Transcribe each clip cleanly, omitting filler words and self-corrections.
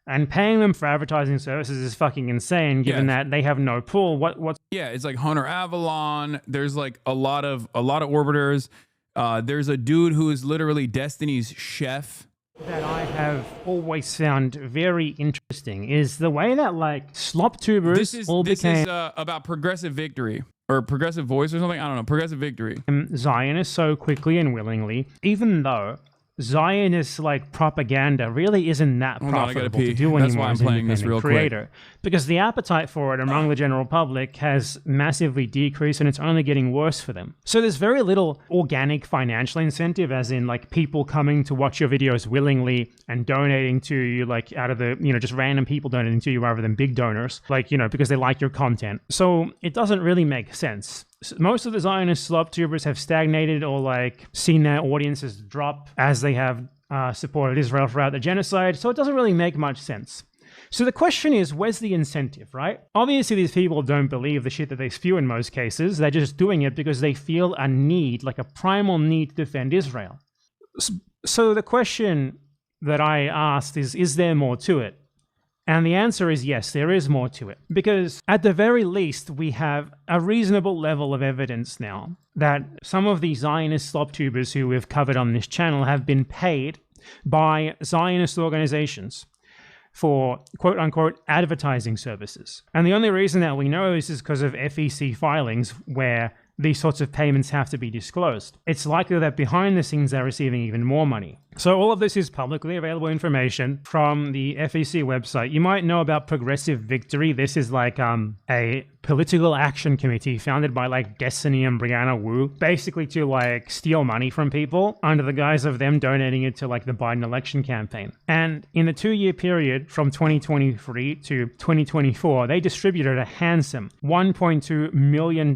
And paying them for advertising services is fucking insane, given that they have no pull. What's it's like Hunter Avalon. There's like a lot of orbiters. There's a dude who is literally Destiny's chef. That I have always found very interesting is the way that like SLOPTUBERs this is about progressive victory or progressive voice or something. I don't know. Progressive victory. Zionists so quickly and willingly, even though Zionist like propaganda really isn't that profitable to do anymore. That's why I'm playing this real creator. quick. Because the appetite for it among the general public has massively decreased and it's only getting worse for them. So there's very little organic financial incentive, as in like people coming to watch your videos willingly and donating to you, like out of the, just random people donating to you rather than big donors, like, because they like your content. So it doesn't really make sense. Most of the Zionist SLOPTUBERs have stagnated or like seen their audiences drop as they have supported Israel throughout the genocide. So it doesn't really make much sense. So the question is, where's the incentive, right? Obviously, these people don't believe the shit that they spew in most cases. They're just doing it because they feel a need, like a primal need to defend Israel. So the question that I asked is there more to it? And the answer is yes, there is more to it. Because at the very least, we have a reasonable level of evidence now that some of the Zionist SLOPTUBERs who we've covered on this channel have been paid by Zionist organizations for quote-unquote advertising services. And the only reason that we know this is because of FEC filings where these sorts of payments have to be disclosed. It's likely that behind the scenes they're receiving even more money. So all of this is publicly available information from the FEC website. You might know about Progressive Victory. This is like a political action committee founded by like Destiny and Brianna Wu, basically to like steal money from people under the guise of them donating it to like the Biden election campaign. And in the 2-year period from 2023 to 2024, they distributed a handsome $1.2 million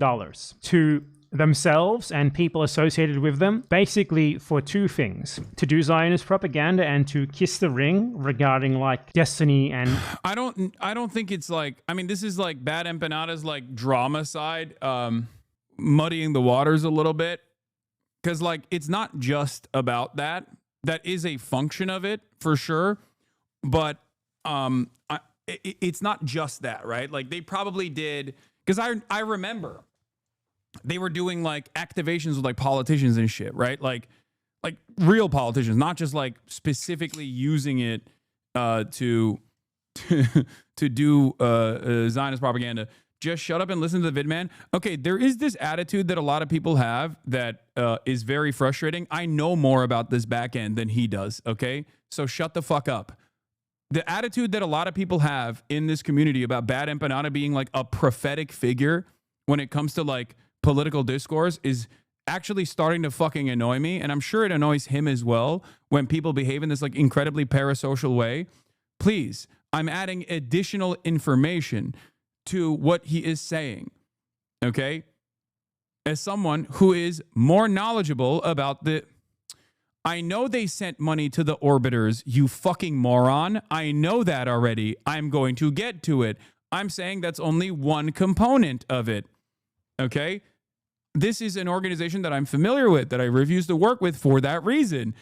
to themselves and people associated with them, basically for two things: to do Zionist propaganda and to kiss the ring regarding like Destiny. And I don't think it's like, I mean, this is like Bad Empanada's like drama side, muddying the waters a little bit, because like it's not just about that. That is a function of it for sure, but it's not just that, right? Like they probably did, because I remember they were doing like activations with like politicians and shit, right? Like real politicians, not just like specifically using it to do Zionist propaganda. Just shut up and listen to the vid, man. Okay, there is this attitude that a lot of people have that is very frustrating. I know more about this back end than he does, okay? So shut the fuck up. The attitude that a lot of people have in this community about Bad Empanada being like a prophetic figure when it comes to like political discourse is actually starting to fucking annoy me. And I'm sure it annoys him as well when people behave in this like incredibly parasocial way. Please, I'm adding additional information to what he is saying. Okay? As someone who is more knowledgeable about I know they sent money to the orbiters, you fucking moron. I know that already. I'm going to get to it. I'm saying that's only one component of it. Okay? This is an organization that I'm familiar with, that I refuse to work with for that reason.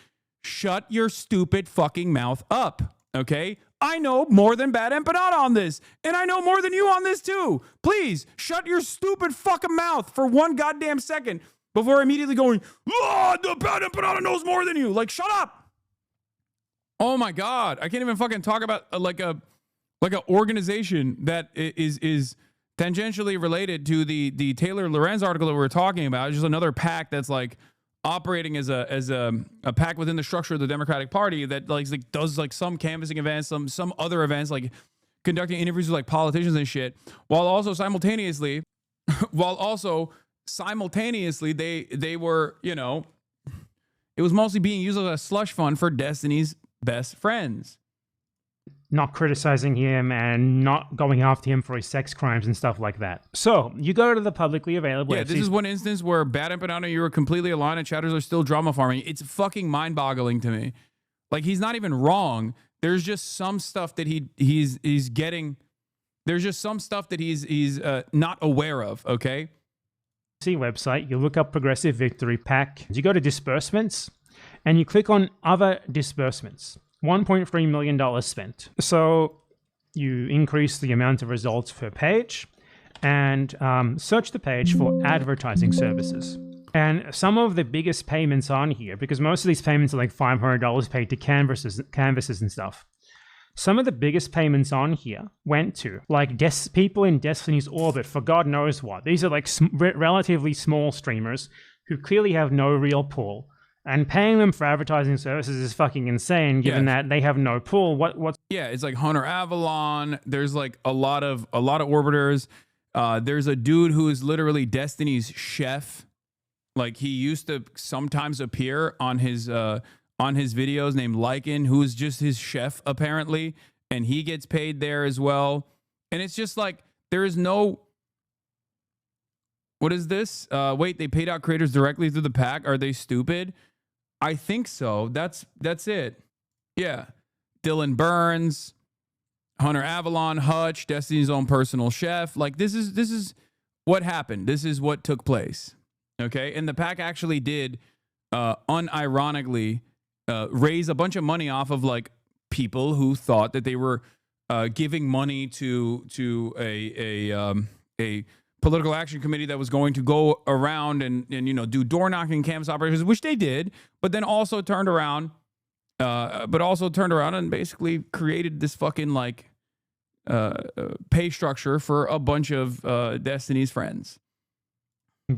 Shut your stupid fucking mouth up, okay? I know more than Bad Empanada on this, and I know more than you on this too. Please, shut your stupid fucking mouth for one goddamn second before immediately going, the Bad Empanada knows more than you. Like, shut up. Oh my God. I can't even fucking talk about like a organization that is tangentially related to the Taylor Lorenz article that we were talking about. It's just another PAC that's like operating as a PAC within the structure of the Democratic Party that like does like some canvassing events, some other events, like conducting interviews with like politicians and shit, while also simultaneously they were, it was mostly being used as a slush fund for Destiny's best friends. Not criticizing him and not going after him for his sex crimes and stuff like that. So you go to the publicly available. Yeah, this is one instance where Bad Empanada, you were completely aligned and chatters are still drama farming. It's fucking mind-boggling to me. Like, he's not even wrong. There's just some stuff that he's getting. There's just some stuff that he's not aware of. Okay. Website. You look up Progressive Victory PAC. You go to disbursements, and you click on other disbursements. $1.3 million spent. So you increase the amount of results per page and search the page for advertising services. And some of the biggest payments on here, because most of these payments are like $500 paid to canvases and stuff. Some of the biggest payments on here went to like people in Destiny's orbit for God knows what. These are like relatively small streamers who clearly have no real pull. And paying them for advertising services is fucking insane, given that they have no pull. What's Yeah, it's like Hunter Avalon. There's like a lot of orbiters. There's a dude who is literally Destiny's chef. Like he used to sometimes appear on his videos named Lycan, who is just his chef apparently, and he gets paid there as well. And it's just like there is no. What is this? Wait, they paid out creators directly through the pack. Are they stupid? I think so. That's it. Yeah, Dylan Burns, Hunter Avalon, Hutch, Destiny's own personal chef. Like this is what happened. This is what took place. Okay, and the pack actually did, unironically, raise a bunch of money off of like people who thought that they were giving money to a political action committee that was going to go around and do door knocking canvas operations, which they did, but then also turned around, and basically created this fucking like pay structure for a bunch of Destiny's friends.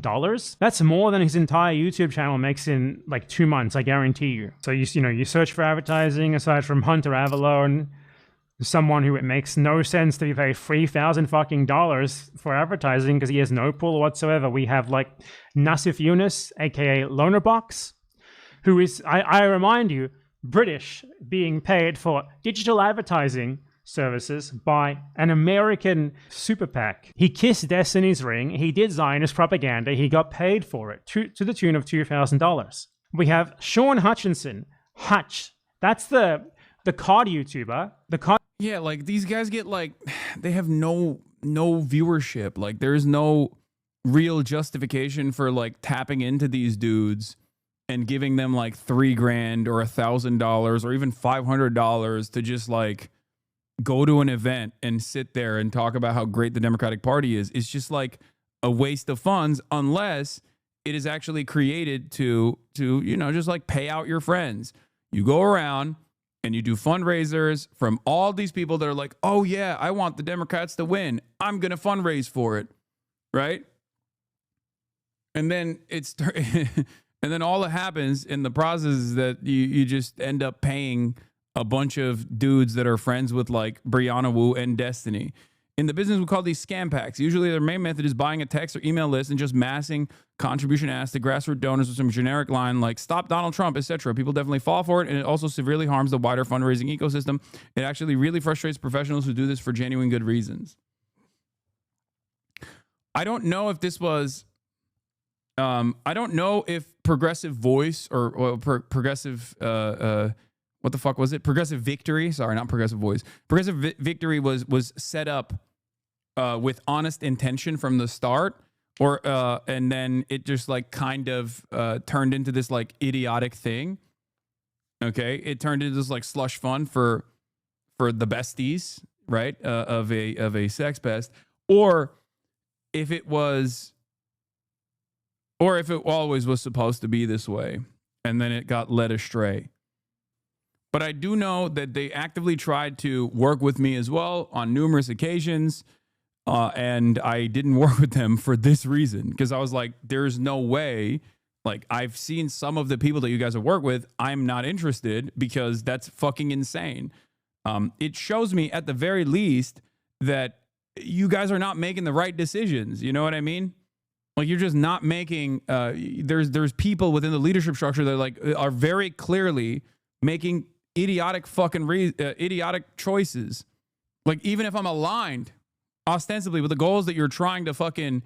Dollars? That's more than his entire YouTube channel makes in like 2 months, I guarantee you. So you search for advertising aside from Hunter Avalon, someone who it makes no sense to be paid $3,000 fucking dollars for advertising because he has no pull whatsoever. We have like Nassif Yunus, aka Lonerbox, who is, I remind you, British, being paid for digital advertising services by an American super PAC. He kissed Destiny's ring. He did Zionist propaganda. He got paid for it to the tune of $2,000. We have Sean Hutchinson. Hutch. That's the COD YouTuber. Yeah, like these guys get like, they have no viewership. Like there's no real justification for like tapping into these dudes and giving them like $3,000 or $1,000 or even $500 to just like go to an event and sit there and talk about how great the Democratic Party is. It's just like a waste of funds unless it is actually created to just like pay out your friends. You go around and you do fundraisers from all these people that are like, oh yeah, I want the Democrats to win. I'm going to fundraise for it. Right? And then and then all that happens in the process is that you just end up paying a bunch of dudes that are friends with like Brianna Wu and Destiny. In the business, we call these scam packs. Usually their main method is buying a text or email list and just massing contribution asks to grassroots donors with some generic line like stop Donald Trump, etc. People definitely fall for it, and it also severely harms the wider fundraising ecosystem. It actually really frustrates professionals who do this for genuine good reasons. I don't know if this was I don't know if Progressive Voice or Progressive what the fuck was it? Progressive Victory. Sorry, not Progressive Voice. Progressive Victory was set up with honest intention from the start, or and then it just like kind of turned into this like idiotic thing. Okay, it turned into this like slush fund for the besties, right? Of a sex pest, or if it always was supposed to be this way, and then it got led astray. But I do know that they actively tried to work with me as well on numerous occasions, and I didn't work with them for this reason, because I was like, there's no way. Like, I've seen some of the people that you guys have worked with. I'm not interested because that's fucking insane. It shows me at the very least that you guys are not making the right decisions. You know what I mean? Like, you're just not making, there's people within the leadership structure that like are very clearly making idiotic choices. Like, even if I'm aligned ostensibly with the goals that you're trying to fucking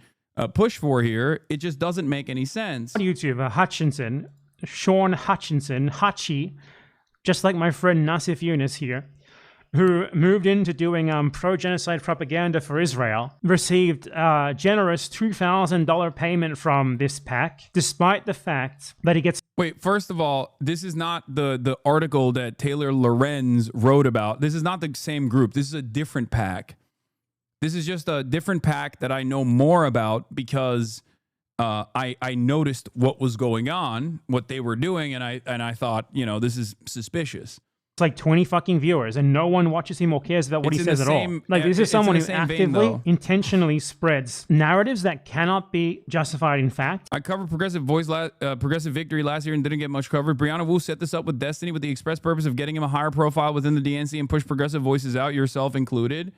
push for here, it just doesn't make any sense. YouTuber Hutchinson, Sean Hutchinson, Hutchie, just like my friend Nassif Yunus here, who moved into doing pro-genocide propaganda for Israel, received a generous $2,000 payment from this PAC, despite the fact that he gets Wait, first of all, this is not the article that Taylor Lorenz wrote about. This is not the same group. This is a different pack. This is just a different pack that I know more about because I noticed what was going on, what they were doing, and I thought, this is suspicious. It's like 20 fucking viewers, and no one watches him or cares about what he says at all. Like, this is someone who actively, intentionally spreads narratives that cannot be justified in fact. I covered Progressive Victory last year and didn't get much coverage. Brianna Wu set this up with Destiny with the express purpose of getting him a higher profile within the DNC and push progressive voices out, yourself included.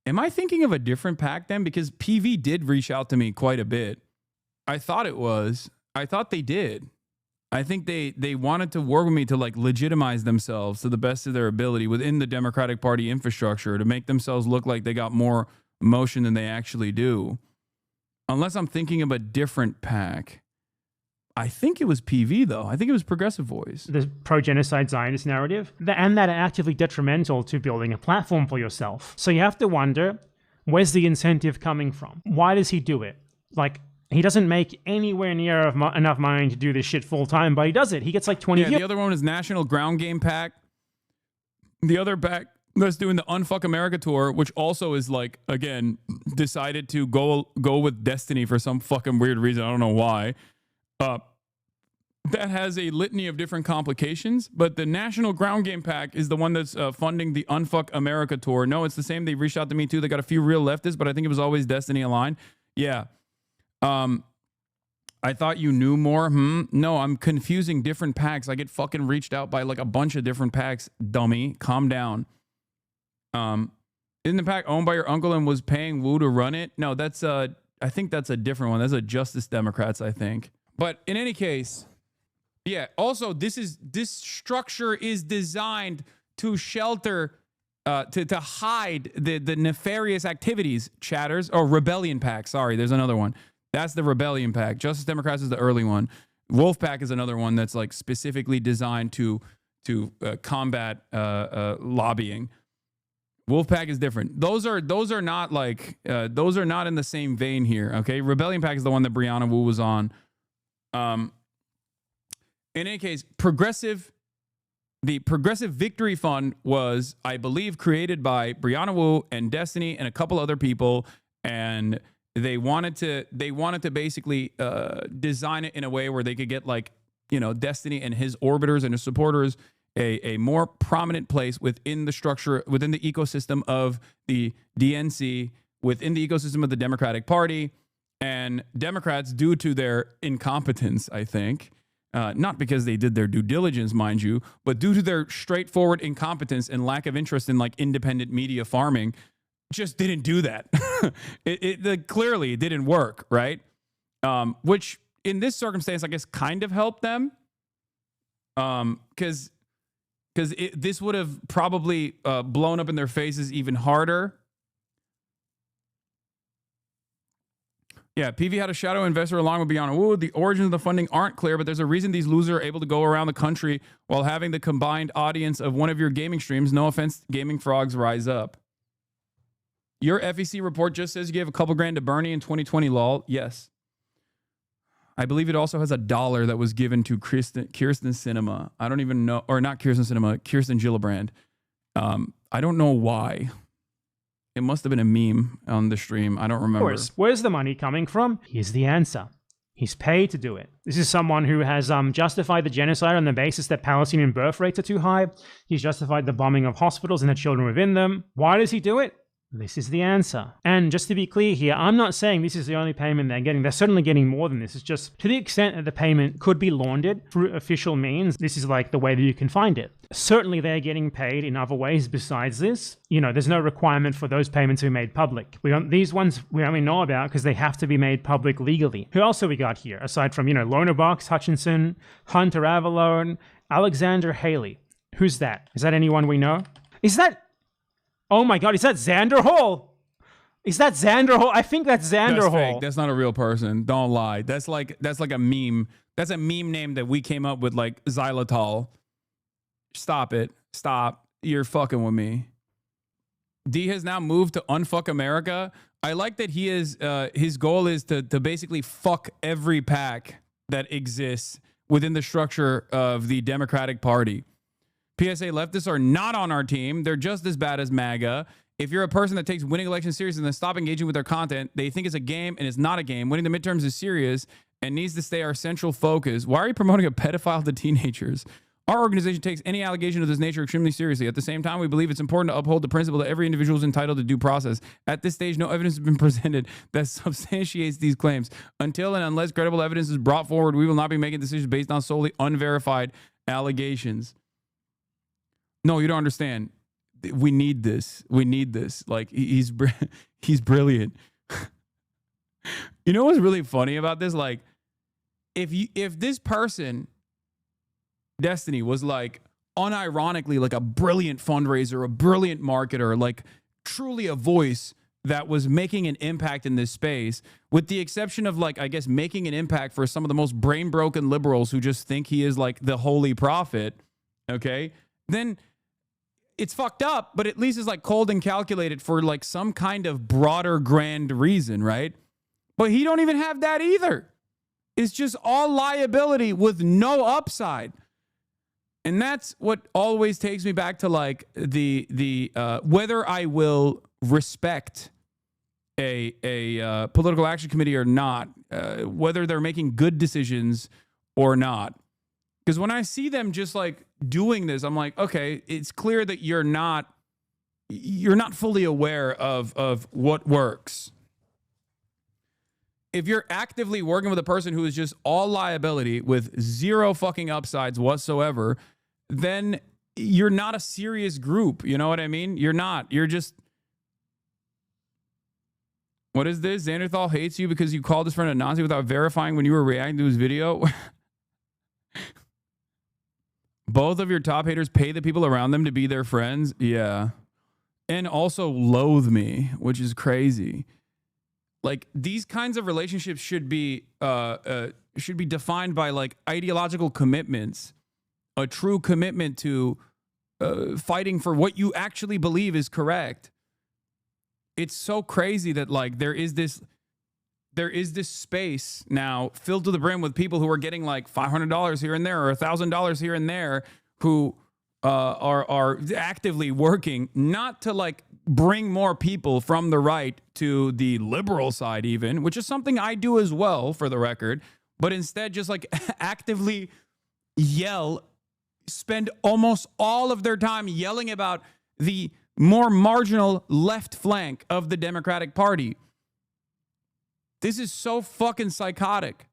Am I thinking of a different pack then? Because PV did reach out to me quite a bit. I thought they did. I think they wanted to work with me to like legitimize themselves to the best of their ability within the Democratic Party infrastructure to make themselves look like they got more motion than they actually do. Unless I'm thinking of a different pack. I think it was PV though. I think it was Progressive Voice. The pro-genocide Zionist narrative, and that are actively detrimental to building a platform for yourself. So you have to wonder, where's the incentive coming from? Why does he do it? Like, he doesn't make anywhere near enough money to do this shit full time, but he does it. He gets like 20 views. The other one is National Ground Game Pack. The other pack that's doing the Unfuck America tour, which also is like, again, decided to go with Destiny for some fucking weird reason. I don't know why. That has a litany of different complications, but the National Ground Game Pack is the one that's funding the Unfuck America tour. No, it's the same. They reached out to me too. They got a few real leftists, but I think it was always Destiny aligned. Yeah. I thought you knew more. No, I'm confusing different packs. I get fucking reached out by like a bunch of different packs. Dummy, calm down. Isn't the pack owned by your uncle and was paying Wu to run it? No, that's I think that's a different one. That's a Justice Democrats, I think. But in any case, yeah. Also, this structure is designed to shelter, to hide the nefarious activities. Chatters or Rebellion Pack. Sorry, there's another one. That's the Rebellion Pack. Justice Democrats is the early one. Wolf Pack is another one that's like specifically designed to combat lobbying. Wolf Pack is different. Those are not like those are not in the same vein here. Okay, Rebellion Pack is the one that Brianna Wu was on. In any case, the Progressive Victory Fund was, I believe, created by Brianna Wu and Destiny and a couple other people, and they wanted to basically design it in a way where they could get like, Destiny and his orbiters and his supporters a more prominent place within the structure, within the ecosystem of the DNC, within the ecosystem of the Democratic Party. And Democrats, due to their incompetence, I think, not because they did their due diligence, mind you, but due to their straightforward incompetence and lack of interest in like independent media farming, just didn't do that. Clearly it didn't work, right? Which in this circumstance, I guess, kind of helped them. Because this would have probably blown up in their faces even harder. Yeah, PV had a shadow investor along with Brianna Wu. The origins of the funding aren't clear, but there's a reason these losers are able to go around the country while having the combined audience of one of your gaming streams. No offense, gaming frogs, rise up. Your FEC report just says you gave a couple grand to Bernie in 2020, lol. Yes. I believe it also has $1 that was given to Kirsten Cinema. I don't even know, or not Kirsten Cinema, Kirsten Gillibrand. I don't know why. It must have been a meme on the stream. I don't remember. Of course. Where's the money coming from? Here's the answer. He's paid to do it. This is someone who has justified the genocide on the basis that Palestinian birth rates are too high. He's justified the bombing of hospitals and the children within them. Why does he do it? This is the answer. And just to be clear here, I'm not saying this is the only payment they're getting. They're certainly getting more than this. It's just to the extent that the payment could be laundered through official means, this is like the way that you can find it. Certainly they're getting paid in other ways besides this. There's no requirement for those payments to be made public. These ones we only know about because they have to be made public legally. Who else have we got here? Aside from, Lonerbox, Hutchinson, Hunter Avalone, Alexander Haley. Who's that? Is that anyone we know? Oh my God, is that Xander Hall? Is that Xander Hall? I think that's Xander Hall. Fake. That's not a real person. Don't lie. That's like a meme. That's a meme name that we came up with, like xylitol. Stop it. Stop. You're fucking with me. D has now moved to Unfuck America. I like that he is his goal is to basically fuck every pack that exists within the structure of the Democratic Party. PSA leftists are not on our team. They're just as bad as MAGA. If you're a person that takes winning elections seriously and then stop engaging with their content, they think it's a game and it's not a game. Winning the midterms is serious and needs to stay our central focus. Why are you promoting a pedophile to teenagers? Our organization takes any allegation of this nature extremely seriously. At the same time, we believe it's important to uphold the principle that every individual is entitled to due process. At this stage, no evidence has been presented that substantiates these claims. Until and unless credible evidence is brought forward, we will not be making decisions based on solely unverified allegations. No, you don't understand. We need this. We need this. Like, he's brilliant. You know what's really funny about this? Like, if this person, Destiny, was like unironically like a brilliant fundraiser, a brilliant marketer, like truly a voice that was making an impact in this space, with the exception of, like, I guess, making an impact for some of the most brain broken liberals who just think he is like the holy prophet, okay, then it's fucked up, but at least it's like cold and calculated for like some kind of broader grand reason, right? But he don't even have that either. It's just all liability with no upside. And that's what always takes me back to like the whether I will respect a political action committee or not, whether they're making good decisions or not. Because when I see them just like doing this, I'm like, okay, it's clear that you're not fully aware of what works. If you're actively working with a person who is just all liability with zero fucking upsides whatsoever, then you're not a serious group. You know what I mean? You're not. You're just... What is this? Xanderthal hates you because you called his friend a Nazi without verifying when you were reacting to his video? Both of your top haters pay the people around them to be their friends. Yeah. And also loathe me, which is crazy. Like, these kinds of relationships should be defined by like ideological commitments, a true commitment to fighting for what you actually believe is correct. It's so crazy that like there is this space now filled to the brim with people who are getting like $500 here and there or $1,000 here and there who are actively working not to like bring more people from the right to the liberal side even, which is something I do as well, for the record, but instead just like actively spend almost all of their time yelling about the more marginal left flank of the Democratic Party. This is so fucking psychotic.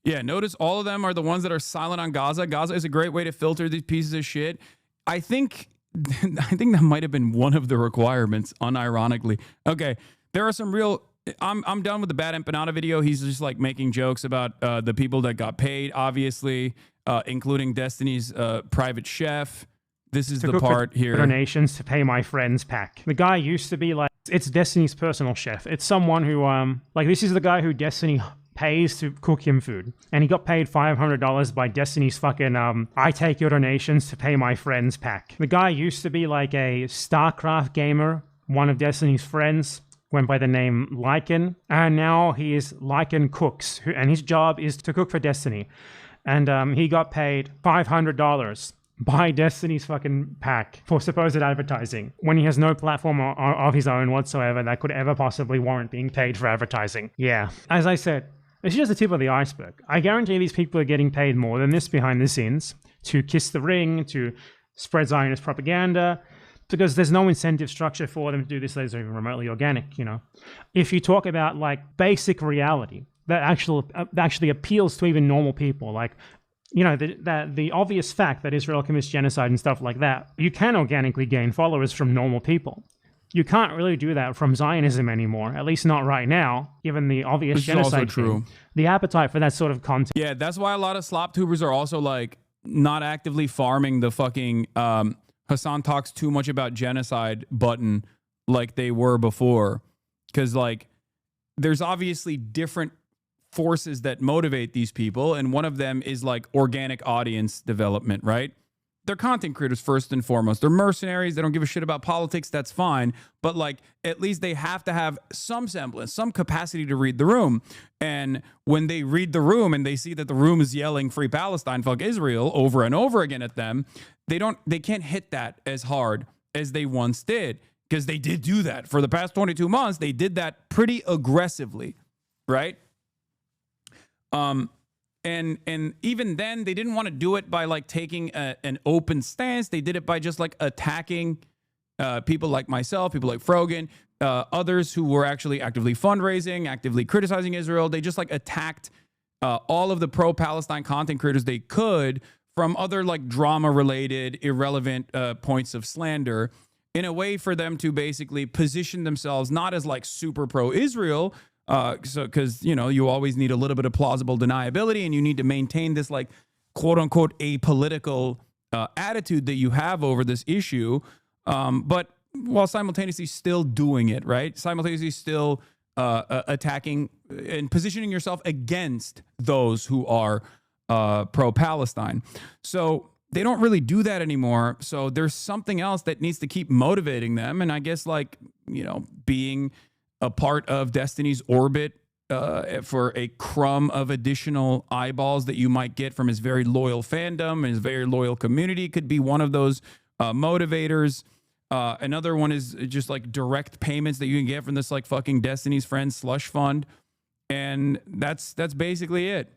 Yeah, notice all of them are the ones that are silent on Gaza. Gaza is a great way to filter these pieces of shit. I think that might have been one of the requirements, unironically. Okay, there are some real... I'm done with the Bad Empanada video. He's just like making jokes about the people that got paid, obviously, including Destiny's private chef. This is the part here. Donations to pay my friends pack. The guy used to be like... It's Destiny's personal chef. It's someone who, like, this is the guy who Destiny pays to cook him food. And he got paid $500 by Destiny's fucking, I take your donations to pay my friends pack. The guy used to be like a StarCraft gamer, one of Destiny's friends, went by the name Lycan. And now he is Lycan Cooks, and his job is to cook for Destiny. And he got paid $500 by Destiny's fucking pack for supposed advertising when he has no platform of his own whatsoever that could ever possibly warrant being paid for advertising. Yeah. As I said, it's just the tip of the iceberg. I guarantee these people are getting paid more than this behind the scenes to kiss the ring, to spread Zionist propaganda, because there's no incentive structure for them to do this that is even remotely organic, you know. If you talk about like basic reality that actually appeals to even normal people, like, you know, the obvious fact that Israel commits genocide and stuff like that, you can organically gain followers from normal people. You can't really do that from Zionism anymore, at least not right now, given the obvious genocide thing. The appetite for that sort of content. Yeah, that's why a lot of SLOPTUBERs are also like not actively farming the fucking Hasan talks too much about genocide button like they were before. Because like there's obviously different forces that motivate these people, and one of them is like organic audience development, right? they're content creators first and foremost. They're mercenaries. They don't give a shit about politics. That's fine. But like, at least they have to have some semblance, some capacity to read the room. And when they read the room and they see that the room is yelling "Free Palestine, fuck Israel" over and over again at them, they can't hit that as hard as they once did, because they did do that for the past 22 months. They did that pretty aggressively, right? And even then, they didn't want to do it by like taking an open stance. They did it by just like attacking people like myself, people like Frogan, others who were actually actively fundraising, actively criticizing Israel. They just like attacked all of the pro-Palestine content creators they could from other like drama-related, irrelevant points of slander, in a way for them to basically position themselves not as like super pro-Israel, because, you know, you always need a little bit of plausible deniability, and you need to maintain this like quote unquote apolitical attitude that you have over this issue. But while simultaneously still doing it, right? Simultaneously still attacking and positioning yourself against those who are pro-Palestine. So they don't really do that anymore. So there's something else that needs to keep motivating them. And I guess, like, you know, being a part of Destiny's orbit for a crumb of additional eyeballs that you might get from his very loyal fandom and his very loyal community could be one of those motivators. Another one is just like direct payments that you can get from this like fucking Destiny's Friends slush fund. And that's basically it.